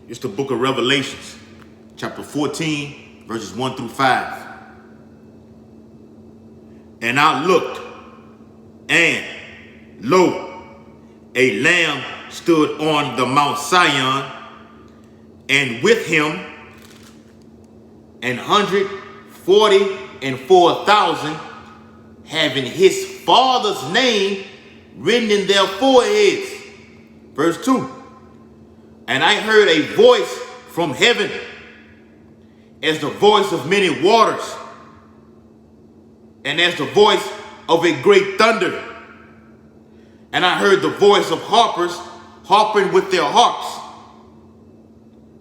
It's the book of Revelations, chapter 14, verses 1 through 5. And I looked, and lo, a lamb stood on the Mount Zion, and with him 144,000, having his father's name written in their foreheads. Verse 2. And I heard a voice from heaven, as the voice of many waters, and as the voice of a great thunder. And I heard the voice of harpers harping with their harps.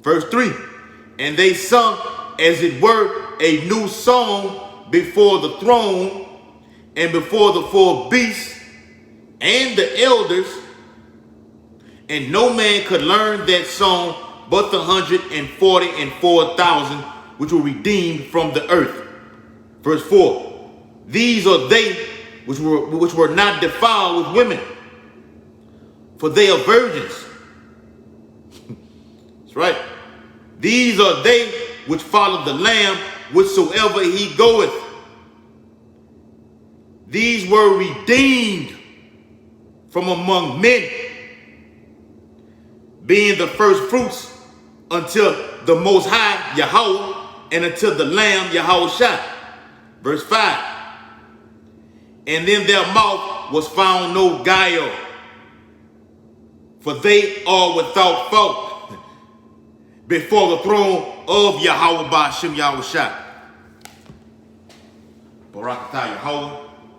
Verse 3. And they sung as it were a new song before the throne and before the four beasts and the elders. And no man could learn that song but the 144,000 which were redeemed from the earth. Verse 4. These are they which were not defiled with women, for they are virgins. That's right. These are they which follow the Lamb whithersoever he goeth. These were redeemed from among men, being the first fruits until the Most High Yahweh, and until the Lamb Yahushua. Verse 5. And in their mouth was found no guile, for they are without fault before the throne of Yahweh Ba'ashem Yahushua. Barakatah Yahweh,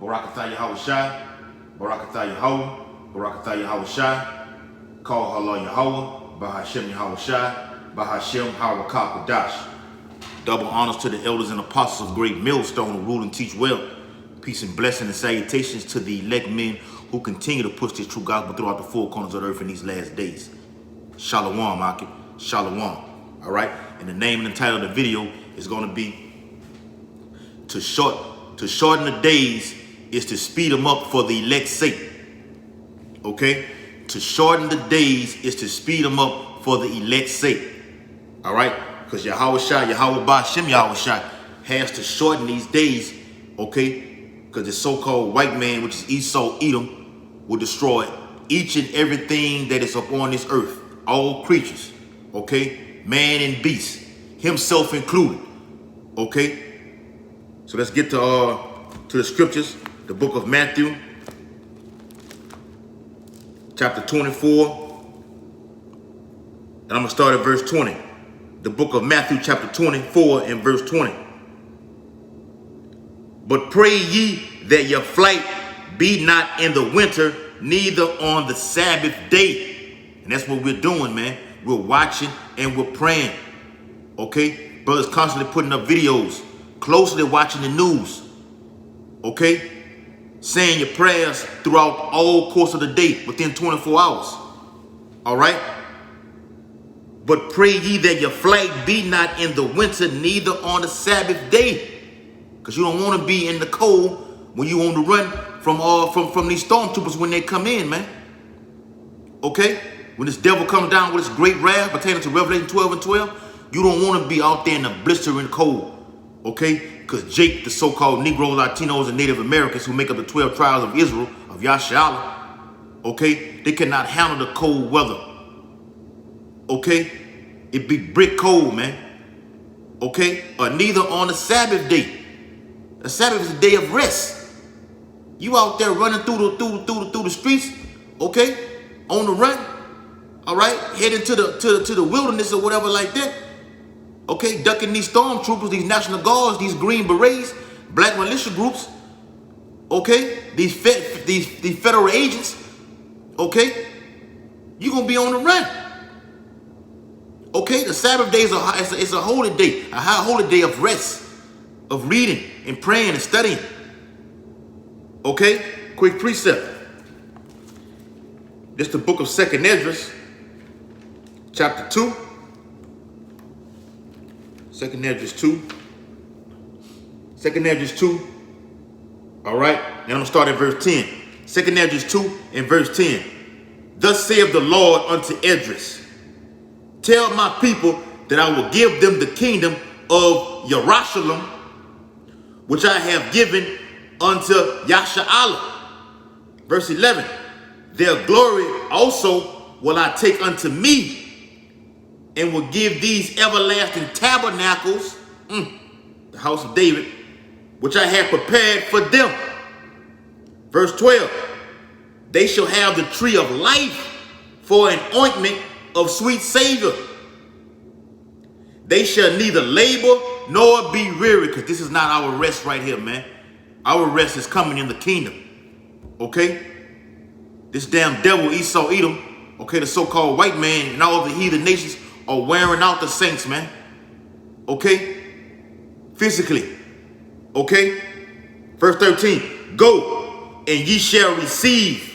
Barakatah Yahushua, Barakatah Yahweh, Barakatah Yahushua. Call Allah Yahweh, Ba'ashem Yahushua, Ba'ashem Hawakah Kodash. Double honors to the elders and apostles of Great Millstone who rule and teach well. Peace and blessing and salutations to the elect men who continue to push this true gospel throughout the four corners of the earth in these last days. Shalom, Akib. Shalom. All right. And the name and the title of the video is going to be to shorten the days is to speed them up for the elect's sake. Okay. To shorten the days is to speed them up for the elect's sake. All right. Because Yahweh Ba'ashem Yahushua has to shorten these days. Okay. Because the so-called white man, which is Esau, Edom, will destroy each and everything that is upon this earth. All creatures, okay? Man and beast, himself included, okay? So let's get to the scriptures. The book of Matthew, chapter 24. And I'm going to start at verse 20. The book of Matthew, chapter 24 and verse 20. But pray ye that your flight be not in the winter, neither on the Sabbath day. And that's what we're doing, man. We're watching and we're praying. Okay? Brothers constantly putting up videos, closely watching the news. Okay? Saying your prayers throughout all course of the day within 24 hours. All right? But pray ye that your flight be not in the winter, neither on the Sabbath day. Because you don't want to be in the cold when you want to run from these stormtroopers when they come in, man. Okay? When this devil comes down with his great wrath pertaining to Revelation 12 and 12, you don't want to be out there in the blistering cold. Okay? Because Jake, the so-called Negroes, Latinos, and Native Americans who make up the 12 tribes of Israel, of Yashala, okay? They cannot handle the cold weather. Okay? It be brick cold, man. Okay? Or neither on the Sabbath day. The Sabbath is a day of rest. You out there running through the streets, okay, on the run, all right, heading to the wilderness or whatever like that, okay, ducking these stormtroopers, these National Guards, these Green Berets, black militia groups, okay, these federal agents, okay, you're gonna be on the run. Okay, the Sabbath day is a holy day, a high holy day of rest, of reading and praying and studying. Okay, quick precept. This is the book of 2nd Esdras, chapter 2. 2nd Esdras 2. 2nd Esdras 2. All right, now I'm going to start at verse 10. 2nd Esdras 2 and verse 10. Thus saith the Lord unto Esdras, Tell my people that I will give them the kingdom of Jerusalem, which I have given unto Yasha'Allah. Verse 11, their glory also will I take unto me, and will give these everlasting tabernacles, the house of David, which I have prepared for them. Verse 12, they shall have the tree of life for an ointment of sweet savor. They shall neither labor nor be weary, because this is not our rest right here, man. Our rest is coming in the kingdom. Okay? This damn devil, Esau, Edom, okay, the so-called white man and all of the heathen nations are wearing out the saints, man. Okay? Physically. Okay? Verse 13, go and ye shall receive.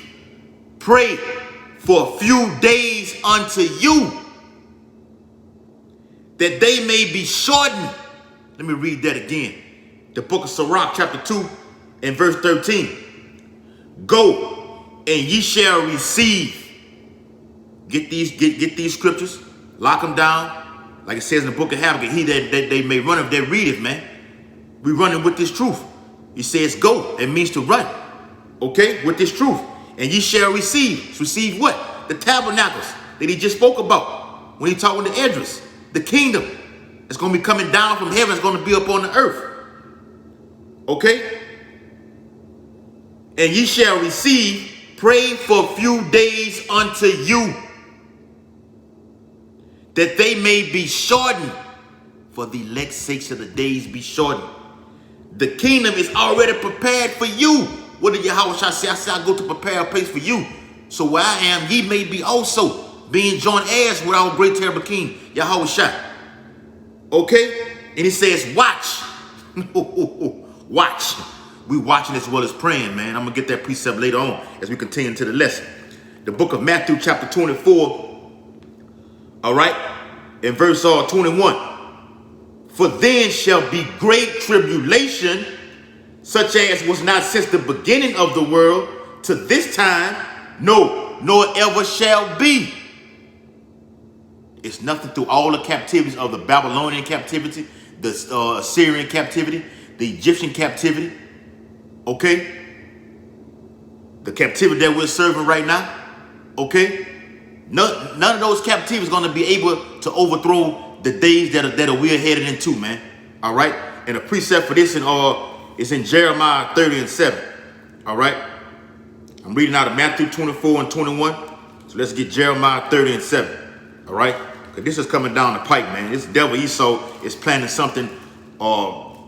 Pray for a few days unto you, that they may be shortened. Let me read that again. The book of Sirach, chapter 2 and verse 13. Go and ye shall receive. Get these scriptures, lock them down. Like it says in the book of Habakkuk, he that they may run if they read it, man. We running with this truth. He says go. It means to run. Okay? With this truth. And ye shall receive. Receive what? The tabernacles that he just spoke about when he talked with the Esdras. The kingdom is going to be coming down from heaven. It's going to be up on the earth. Okay? And ye shall receive. Pray for a few days unto you, that they may be shortened. For the elect's sake shall the days be shortened. The kingdom is already prepared for you. What did Yahweh say? I said, I go to prepare a place for you. So where I am, ye may be also, being joint heirs with our great terrible king, Yahweh Shai. Okay? And he says, watch. Watch. We watching as well as praying, man. I'm going to get that precept later on as we continue to the lesson. The book of Matthew, chapter 24. All right? In verse 21. For then shall be great tribulation, such as was not since the beginning of the world to this time, no, nor ever shall be. It's nothing through all the captivities of the Babylonian captivity, the Assyrian captivity, the Egyptian captivity, okay? The captivity that we're serving right now, okay? None of those captivities are going to be able to overthrow the days that we're headed into, man. All right? And the precept for this is in Jeremiah 30 and 7. All right? I'm reading out of Matthew 24 and 21. So let's get Jeremiah 30 and 7. All right? Because this is coming down the pipe, man. This devil Esau is planning something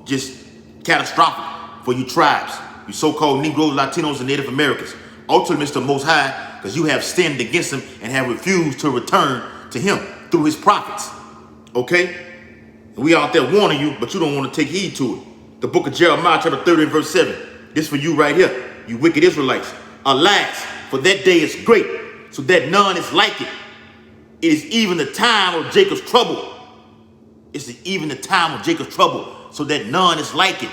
just catastrophic for you tribes, you so-called Negroes, Latinos, and Native Americans. Ultimately, Mr. Most High, because you have sinned against him and have refused to return to him through his prophets. Okay? We out there warning you, but you don't want to take heed to it. The book of Jeremiah, chapter 30 and verse 7. This for you right here, you wicked Israelites. Alas, for that day is great, so that none is like it. It is even the time of Jacob's trouble. Even the time of Jacob's trouble, so that none is like it.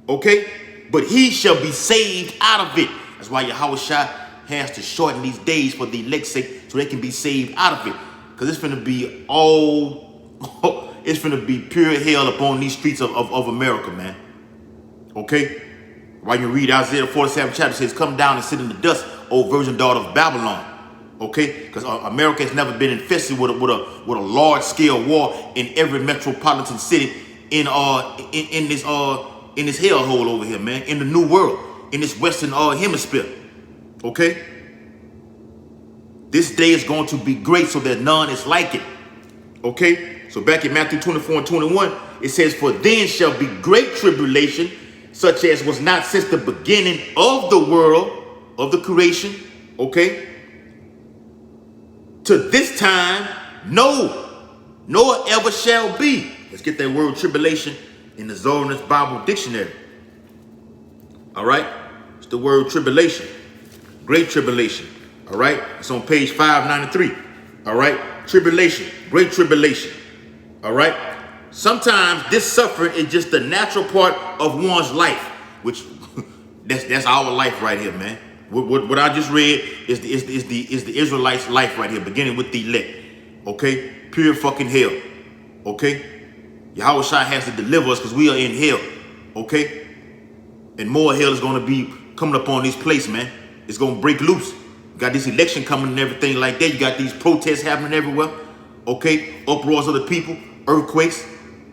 Okay? But he shall be saved out of it. That's why Yahweh Shai has to shorten these days for the elect's sake, so they can be saved out of it. Because it's going to be it's going to be pure hell upon these streets of America, man. Okay? While you read Isaiah 47 chapter, it says, come down and sit in the dust, O virgin daughter of Babylon. Okay? Because America has never been infested with a large-scale war in every metropolitan city in this hellhole over here, man. In the new world, in this western hemisphere. Okay? This day is going to be great, so that none is like it. Okay? So back in Matthew 24 and 21, it says, for then shall be great tribulation, such as was not since the beginning of the world, of the creation. Okay? To this time, no, nor ever shall be. Let's get that word tribulation in the Zionist Bible Dictionary. All right? It's the word tribulation. Great tribulation. All right? It's on page 593. All right? Tribulation. Great tribulation. All right? Sometimes this suffering is just the natural part of one's life, which that's our life right here, man. What I just read is the Israelites' life right here, beginning with the elect. Okay? Pure fucking hell. Okay? Yahweh Shai has to deliver us because we are in hell. Okay? And more hell is going to be coming up on this place, man. It's going to break loose. You got this election coming and everything like that. You got these protests happening everywhere. Okay? Uproars of the people. Earthquakes.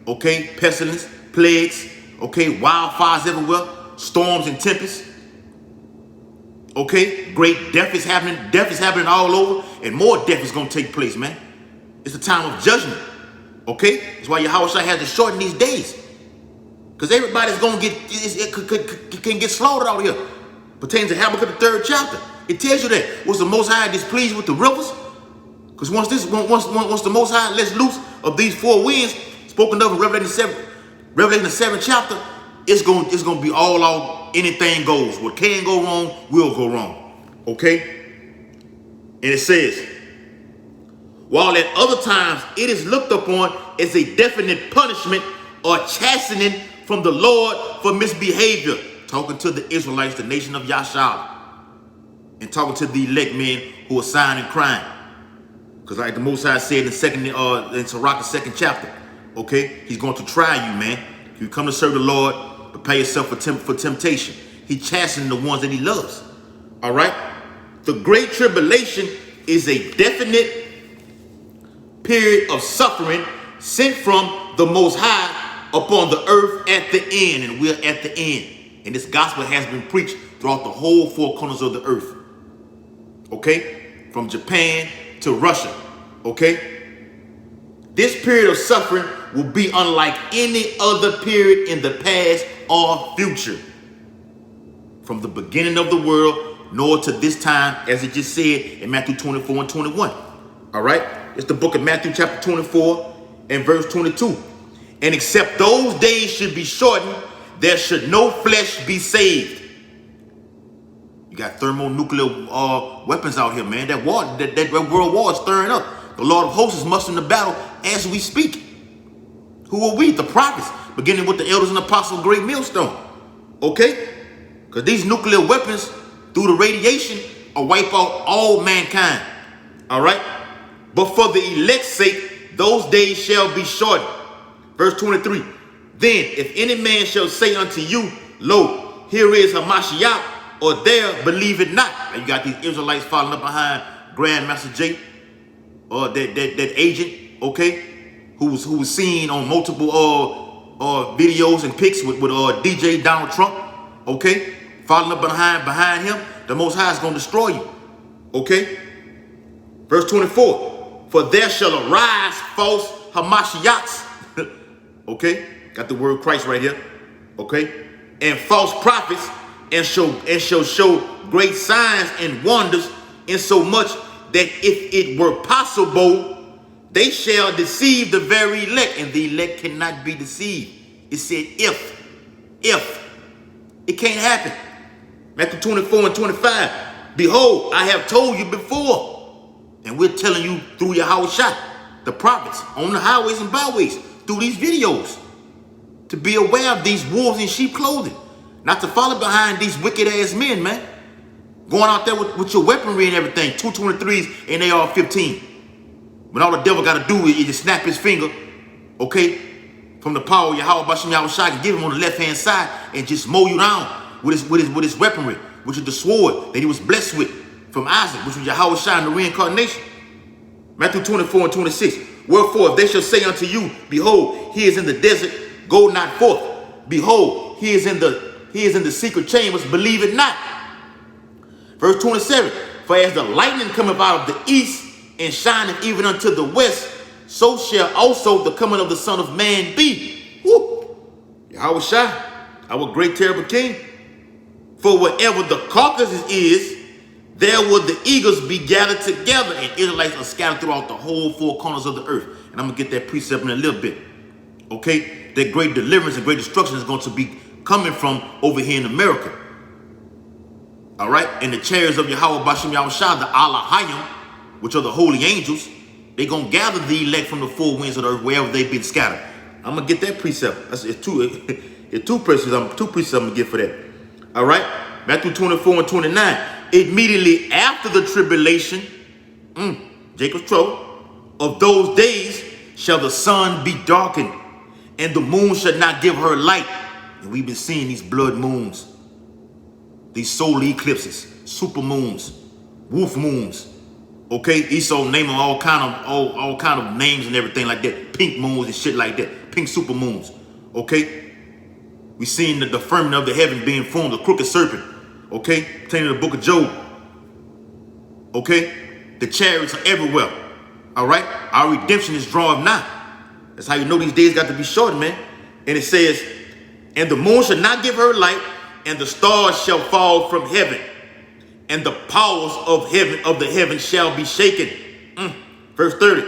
Okay? Pestilence. Plagues. Okay? Wildfires everywhere. Storms and tempests. Okay? Great death is happening. Death is happening all over. And more death is going to take place, man. It's a time of judgment. Okay? That's why Yahweh Shai has to shorten these days. Because everybody's going to can get slaughtered out here. Pertains to Habakkuk the 3rd chapter. It tells you that. Was the Most High displeased with the rivers? Because once the Most High lets loose of these 4 winds, spoken of in Revelation the 7th chapter, it's going to be all out. Anything goes. What can go wrong will go wrong. Okay? And it says, while at other times it is looked upon as a definite punishment or chastening from the Lord for misbehavior. Talking to the Israelites, the nation of Yashar. And talking to the elect men who are sighing and crying. Because like the Most High said in Sirach, the 2nd chapter. Okay? He's going to try you, man. If you come to serve the Lord, prepare yourself for temptation. He's chastening the ones that he loves. All right? The Great Tribulation is a definite period of suffering sent from the Most High upon the earth at the end. And we're at the end. And this gospel has been preached throughout the whole 4 corners of the earth. Okay? From Japan to Russia. Okay? This period of suffering will be unlike any other period in the past or future. From the beginning of the world, nor to this time, as it just said in Matthew 24 and 21. All right? It's the book of Matthew chapter 24 and verse 22. And except those days should be shortened, there should no flesh be saved. You got thermonuclear weapons out here, man. That world war is stirring up. The Lord of hosts is mustering the battle as we speak. Who are we? The prophets, beginning with the elders and apostles of great millstone. Okay? Because these nuclear weapons, through the radiation, will wipe out all mankind. All right? But for the elect's sake, those days shall be shortened. Verse 23. Then, if any man shall say unto you, lo, here is Hamashiach, or there, believe it not. Now you got these Israelites following up behind Grandmaster J, or that agent, okay, who was seen on multiple videos and pics with DJ Donald Trump, okay, following up behind him. The Most High is going to destroy you, okay. Verse 24. For there shall arise false Hamashiachs, okay. Got the word Christ right here, okay, and false prophets, and shall show great signs and wonders, insomuch that if it were possible, they shall deceive the very elect, and the elect cannot be deceived. It said if. It can't happen. Matthew 24 and 25. Behold, I have told you before, and we're telling you through Yahweh Shai, the prophets, on the highways and byways, through these videos, to be aware of these wolves in sheep clothing. Not to follow behind these wicked ass men, man. Going out there with your weaponry and everything. 223s and AR-15. When all the devil got to do is just snap his finger, okay, from the power of Yahweh Bashem Yahweh Shai, and give him on the left-hand side and just mow you down with his weaponry, which is the sword that he was blessed with from Isaac, which was Yahweh Shai in the reincarnation. Matthew 24 and 26. Wherefore, if they shall say unto you, behold, he is in the desert, go not forth. Behold, he is in the secret chambers, believe it not. Verse 27. For as the lightning cometh out of the east and shineth even unto the west, so shall also the coming of the Son of Man be. Woo! Yahweh Shai, our great terrible King. For wherever the carcass is, there will the eagles be gathered together, and Israelites are scattered throughout the whole 4 corners of the earth. And I'm going to get that precept in a little bit. Okay? That great deliverance and great destruction is going to be coming from over here in America. All right? And the chariots of Yahweh Bashem Yahweh Shai, the Alahayim, which are the holy angels, they're going to gather the elect from the 4 winds of the earth wherever they've been scattered. I'm going to get that precept. It's two precepts I'm going to get for that. All right? Matthew 24 and 29. Immediately after the tribulation, Jacob's trouble, Of those days shall the sun be darkened, and the moon shall not give her light. And we've been seeing these blood moons, these solar eclipses, super moons, wolf moons. Okay, Esau name them all kind of names and everything like that. Pink moons and shit like that. Pink super moons. Okay, we seen the firmament of the heaven being formed, a crooked serpent. Okay, pertaining to the book of Job. Okay, the chariots are everywhere. All right, our redemption is drawing nigh. That's how you know these days got to be short, man. And it says, and the moon shall not give her light, and the stars shall fall from heaven, and the powers of the heaven shall be shaken. Verse 30.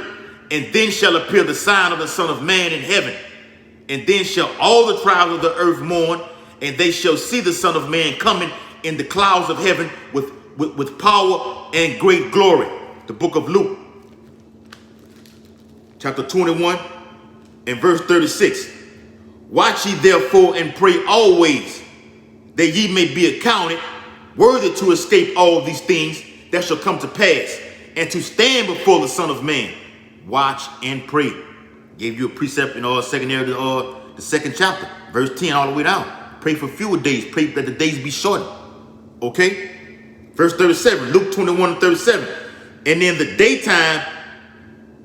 And then shall appear the sign of the Son of Man in heaven. And then shall all the tribes of the earth mourn, and they shall see the Son of Man coming in the clouds of heaven with power and great glory. The book of Luke, chapter 21 and verse 36. Watch ye therefore and pray always, that ye may be accounted worthy to escape all these things that shall come to pass, and to stand before the Son of Man. Watch and pray. Gave you a precept in secondary to the second chapter, verse 10 all the way down. Pray for fewer days. Pray that the days be shortened. Okay? Verse 37, Luke 21 and 37. And in the daytime,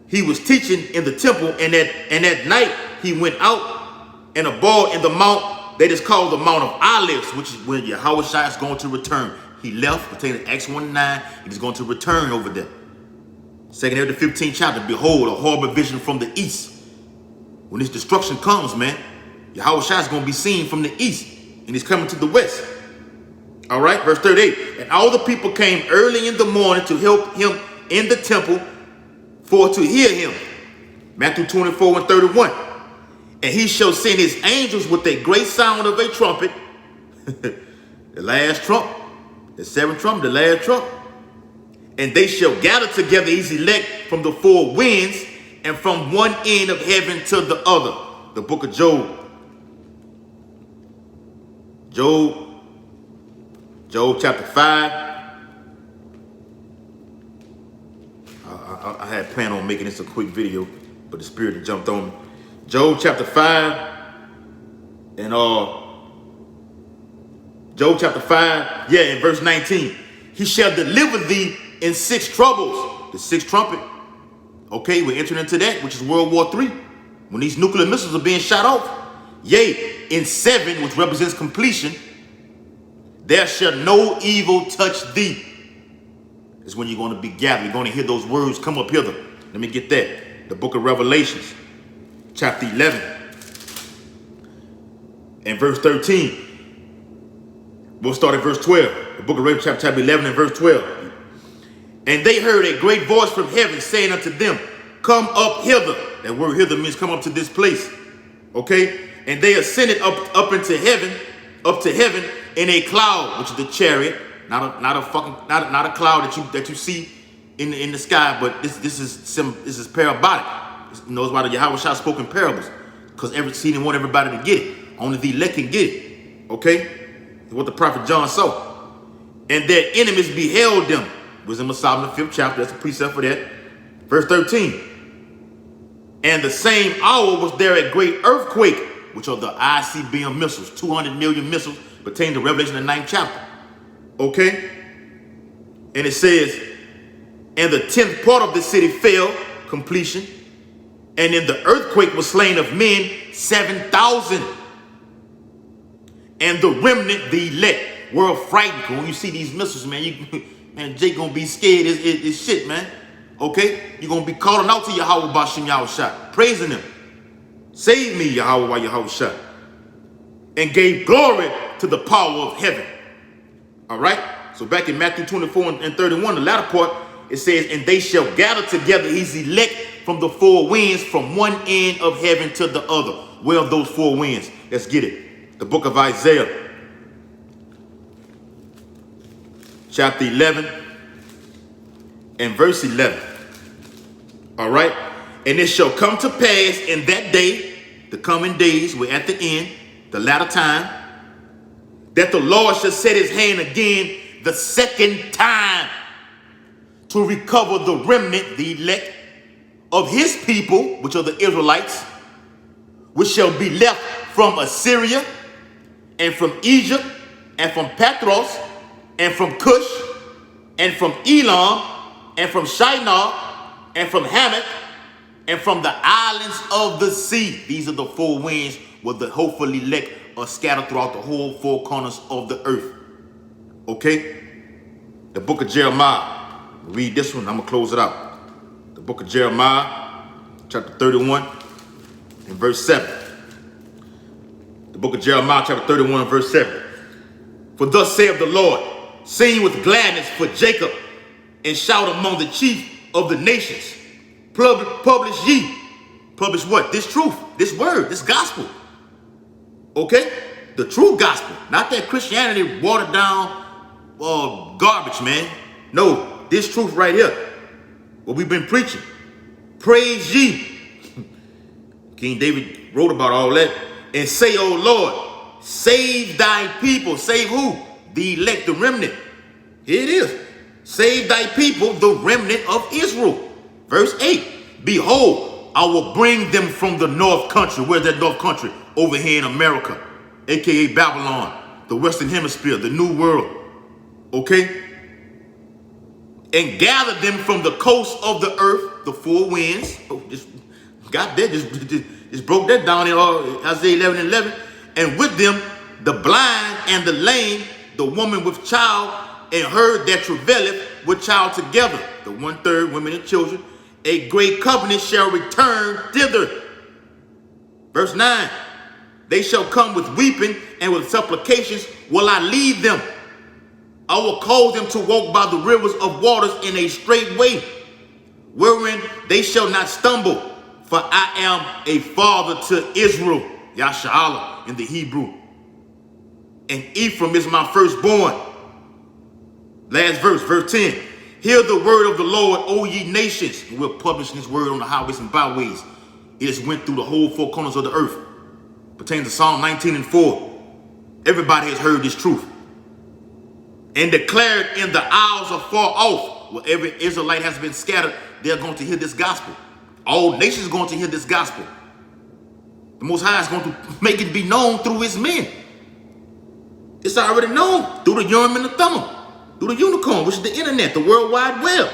he was teaching in the temple, and at night he went out and abode in the mount that is called the Mount of Olives, which is where Yahushua is going to return. He left, pertaining to Acts 1:9, and he's going to return over there. Secondary to 15th chapter, behold, a horrible vision from the east. When this destruction comes, man, Yahushua is going to be seen from the east, and he's coming to the west. All right, verse 38. And all the people came early in the morning to help him in the temple for to hear him. Matthew 24 and 31. And he shall send his angels with a great sound of a trumpet. The last trump. The seventh trump, the last trump. And they shall gather together his elect from the four winds, and from one end of heaven to the other. The book of Job. Job chapter 5. I had planned on making this a quick video, but the spirit jumped on me. Job chapter 5 and Job chapter 5, in verse 19. He shall deliver thee in 6 troubles. The 6th trumpet. Okay, we're entering into that, which is World War III. When these nuclear missiles are being shot off. Yea, in 7, which represents completion, there shall no evil touch thee. Is when you're going to be gathered. You're going to hear those words come up hither. Let me get that. The book of Revelations, chapter 11 and verse 13. We'll start at verse 12. The book of Revelation, chapter 11 and verse 12. And they heard a great voice from heaven saying unto them, come up hither. That word hither means come up to this place. Okay? And they ascended up into heaven, up to heaven in a cloud, which is the chariot. Not a cloud that you see in the sky, but this is parabolic. You know, it's why the Yahushua spoke in parables, because he didn't want everybody to get it. Only the elect can get it. Okay, what the prophet John saw. And their enemies beheld them. Wisdom of Solomon, 5th chapter. That's a precept for that. Verse 13. And the same hour was there a great earthquake, which are the ICBM missiles, 200 million missiles pertaining to Revelation, the 9th chapter. Okay? And it says, and the 10th part of the city fell, completion, and in the earthquake was slain of men 7,000. And the remnant, the elect, were frightened. When you see these missiles, man, Jake gonna be scared as shit, man. Okay? You're gonna be calling out to Yahweh Bashim Yahushua, praising him. Save me, Yahweh Yahushua. And gave glory to the power of heaven. All right? So back in Matthew 24 and 31, the latter part, it says, and they shall gather together his elect from the four winds, from one end of heaven to the other. Where are those four winds? Let's get it. The book of Isaiah, chapter 11 and verse 11. All right? And it shall come to pass in that day, the coming days, we're at the end, the latter time, that the Lord shall set his hand again the second time to recover the remnant, the elect, of his people, which are the Israelites, which shall be left from Assyria, and from Egypt, and from Patros, and from Cush, and from Elam, and from Shinar, and from Hamath, and from the islands of the sea. These are the four winds where the hopeful elect are scattered throughout the whole four corners of the earth. Okay? The book of Jeremiah. Read this one. I'm going to close it out. The book of Jeremiah, chapter 31, and verse 7. The book of Jeremiah, chapter 31, and verse 7. For thus saith the Lord, sing with gladness for Jacob, and shout among the chief of the nations. Publish ye. Publish what? This truth, this word, this gospel. Okay? The true gospel. Not that Christianity watered down garbage, man. No, this truth right here. What we've been preaching. Praise ye. King David wrote about all that. And say, O Lord, save thy people. Save who? The elect, the remnant. Here it is. Save thy people, the remnant of Israel. Verse 8. Behold, I will bring them from the north country. Where's that north country? Over here in America, aka Babylon, the Western Hemisphere, the New World. Okay? And gather them from the coast of the earth, the four winds. Oh, just got that, just broke that down in Isaiah 11:11. And with them, the blind and the lame, the woman with child, and her that travaileth with child together, the 1/3 women and children. A great covenant shall return thither. Verse 9. They shall come with weeping, and with supplications will I lead them. I will cause them to walk by the rivers of waters in a straight way, wherein they shall not stumble. For I am a father to Israel, Yasha'Allah in the Hebrew. And Ephraim is my firstborn. Last verse, verse 10. Hear the word of the Lord, O ye nations. And we're publishing this word on the highways and byways. It has went through the whole four corners of the earth. Pertains to Psalm 19 and 4. Everybody has heard this truth. And declared in the isles afar off, where every Israelite has been scattered, they're going to hear this gospel. All nations are going to hear this gospel. The Most High is going to make it be known through his men. It's already known through the Urim and the Thummim, through the unicorn, which is the internet, the World Wide Web.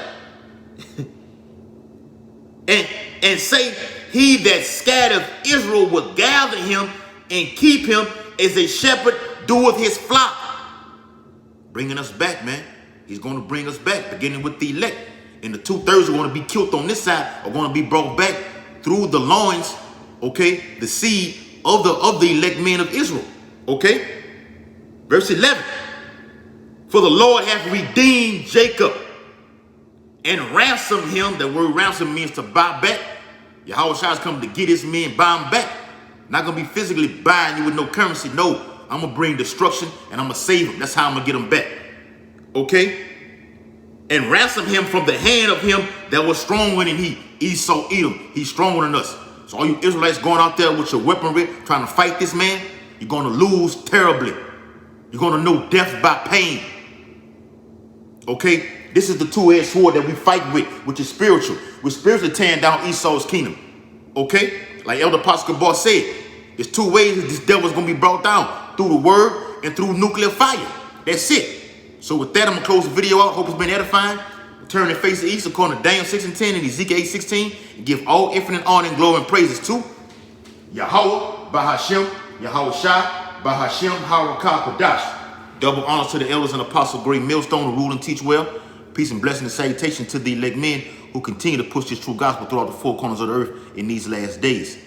and say, he that scattereth Israel will gather him and keep him as a shepherd doeth his flock. Bringing us back, man. He's going to bring us back, beginning with the elect. And the 2/3 are going to be killed on this side, are going to be brought back through the loins, okay, the seed of the elect men of Israel. Okay? Verse 11. For the Lord hath redeemed Jacob and ransomed him. The word ransom means to buy back. Yahweh Shai is coming to get his men, buy them back. Not going to be physically buying you with no currency. No, I'm going to bring destruction and I'm going to save them. That's how I'm going to get them back. Okay? And ransom him from the hand of him that was stronger than he. Esau, Edom. He's stronger than us. So all you Israelites going out there with your weaponry trying to fight this man, you're going to lose terribly. You're going to know death by pain. Okay? This is the two-edged sword that we fight with, which is spiritual. We're spiritually tearing down Esau's kingdom. Okay? Like Elder Pascal said, there's two ways that this devil is going to be brought down. Through the word and through nuclear fire. That's it. So with that, I'm going to close the video out. Hope it's been edifying. Turn and face the east according to Daniel 6 and 10 and Ezekiel 8:16. And give all infinite honor and glory and praises to Yahweh, Bahashem, Yahweh Shai, Bahashem, Harakah Kodash. Double honors to the elders and apostles, great millstone, who rule and teach well. Peace and blessing and salutation to the elect men who continue to push this true gospel throughout the four corners of the earth in these last days.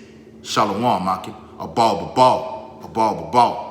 Shalom, Makim. Abal, babal, babal, babal.